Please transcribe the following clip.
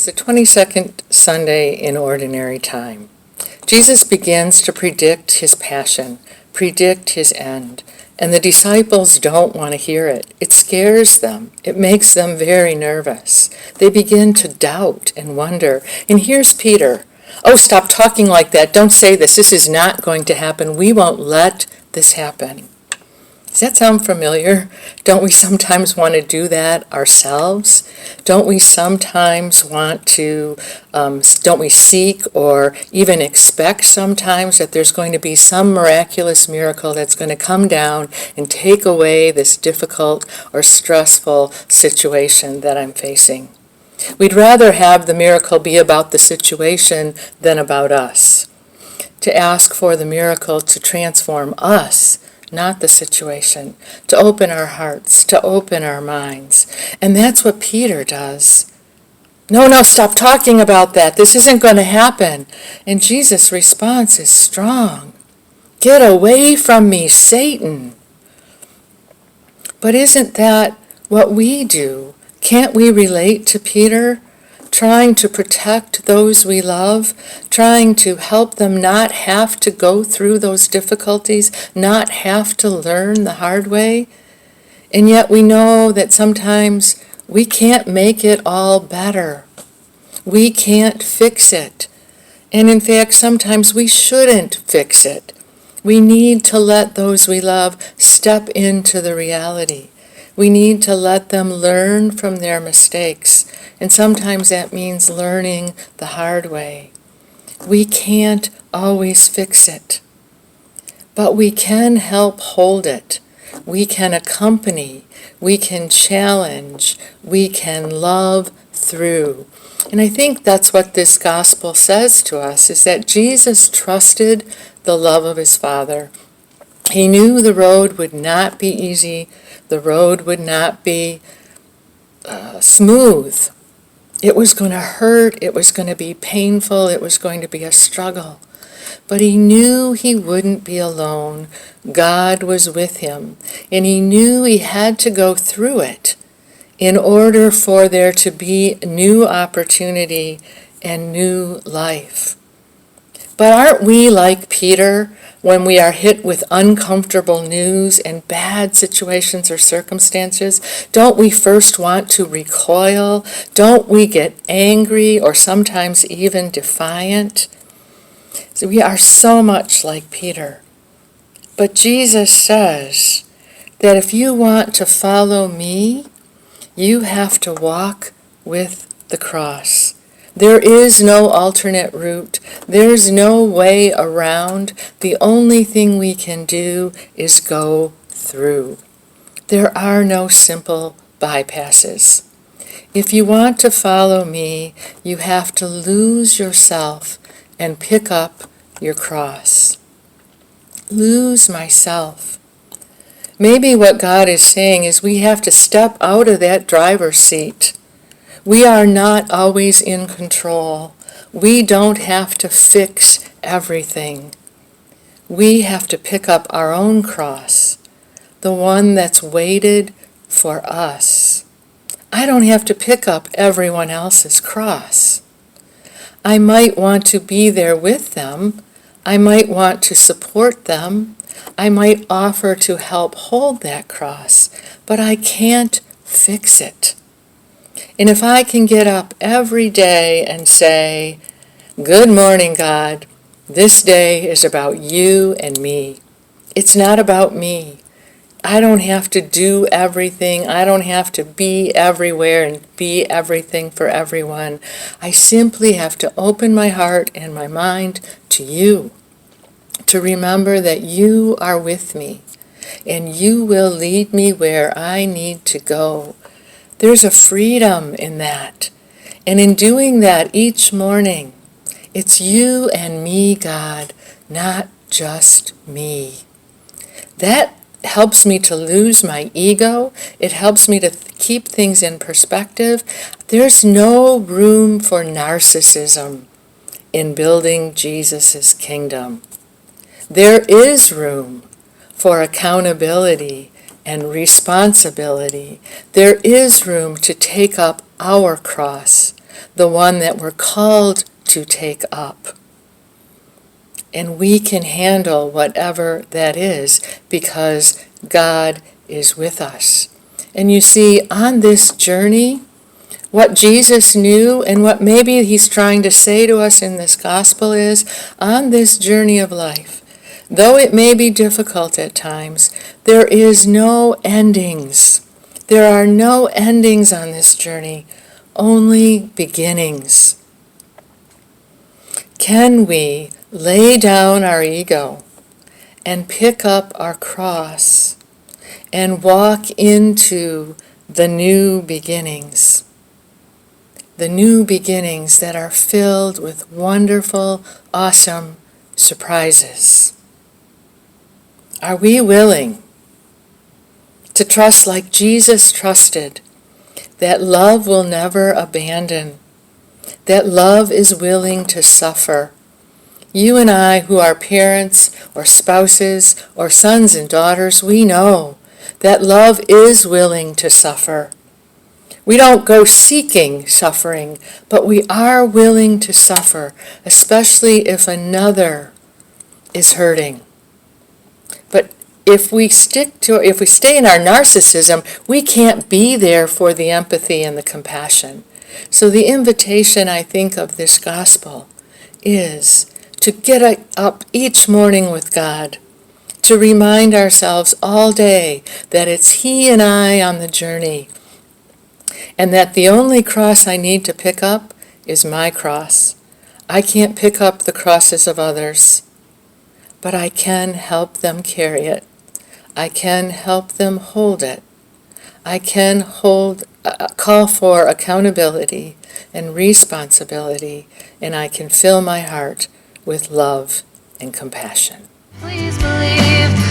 the 22nd Sunday in Ordinary Time. Jesus begins to predict his passion, predict his end, and the disciples don't want to hear it. It scares them. It makes them very nervous. They begin to doubt and wonder. And here's Peter. Oh, stop talking like that. Don't say this. This is not going to happen. We won't let this happen. Does that sound familiar? Don't we sometimes want to do that ourselves? Don't we sometimes want to, don't we seek or even expect sometimes that there's going to be some miraculous miracle that's going to come down and take away this difficult or stressful situation that I'm facing? We'd rather have the miracle be about the situation than about us. To ask for the miracle to transform us, not the situation, to open our hearts, to open our minds. And that's what Peter does. No, stop talking about that. This isn't going to happen. And Jesus' response is strong. Get away from me, Satan. But isn't that what we do? Can't we relate to Peter? Trying to protect those we love, trying to help them not have to go through those difficulties, not have to learn the hard way. And yet we know that sometimes we can't make it all better. We can't fix it. And in fact, sometimes we shouldn't fix it. We need to let those we love step into the reality. We need to let them learn from their mistakes. And sometimes that means learning the hard way. We can't always fix it, but we can help hold it. We can accompany, we can challenge, we can love through. And I think that's what this gospel says to us, is that Jesus trusted the love of his Father. He knew the road would not be easy, the road would not be smooth. It was going to hurt, it was going to be painful, it was going to be a struggle. But he knew he wouldn't be alone. God was with him, and he knew he had to go through it in order for there to be new opportunity and new life. But aren't we like Peter when we are hit with uncomfortable news and bad situations or circumstances? Don't we first want to recoil? Don't we get angry or sometimes even defiant? So we are so much like Peter. But Jesus says that if you want to follow me, you have to walk with the cross. There is no alternate route. There's no way around. The only thing we can do is go through. There are no simple bypasses. If you want to follow me, you have to lose yourself and pick up your cross. Lose myself. Maybe what God is saying is we have to step out of that driver's seat. We are not always in control. We don't have to fix everything. We have to pick up our own cross, the one that's waited for us. I don't have to pick up everyone else's cross. I might want to be there with them. I might want to support them. I might offer to help hold that cross, but I can't fix it. And if I can get up every day and say, "Good morning, God. This day is about you and me. It's not about me. I don't have to do everything. I don't have to be everywhere and be everything for everyone. I simply have to open my heart and my mind to you, to remember that you are with me, and you will lead me where I need to go." There's a freedom in that. And in doing that each morning, it's you and me, God, not just me. That helps me to lose my ego. It helps me to keep things in perspective. There's no room for narcissism in building Jesus' kingdom. There is room for accountability and responsibility. There is room to take up our cross, the one that we're called to take up. And we can handle whatever that is because God is with us. And you see, on this journey, what Jesus knew and what maybe he's trying to say to us in this gospel is, on this journey of life, though it may be difficult at times, there is no endings. There are no endings on this journey, only beginnings. Can we lay down our ego and pick up our cross and walk into the new beginnings? The new beginnings that are filled with wonderful, awesome surprises. Are we willing to trust like Jesus trusted, that love will never abandon, that love is willing to suffer? You and I, who are parents or spouses or sons and daughters, we know that love is willing to suffer. We don't go seeking suffering, but we are willing to suffer, especially if another is hurting. But if we stay in our narcissism, we can't be there for the empathy and the compassion. So the invitation, I think, of this gospel is to get up each morning with God, to remind ourselves all day that it's He and I on the journey, and that the only cross I need to pick up is my cross. I can't pick up the crosses of others, but I can help them carry it. I can help them hold it. I can call for accountability and responsibility, and I can fill my heart with love and compassion. Please believe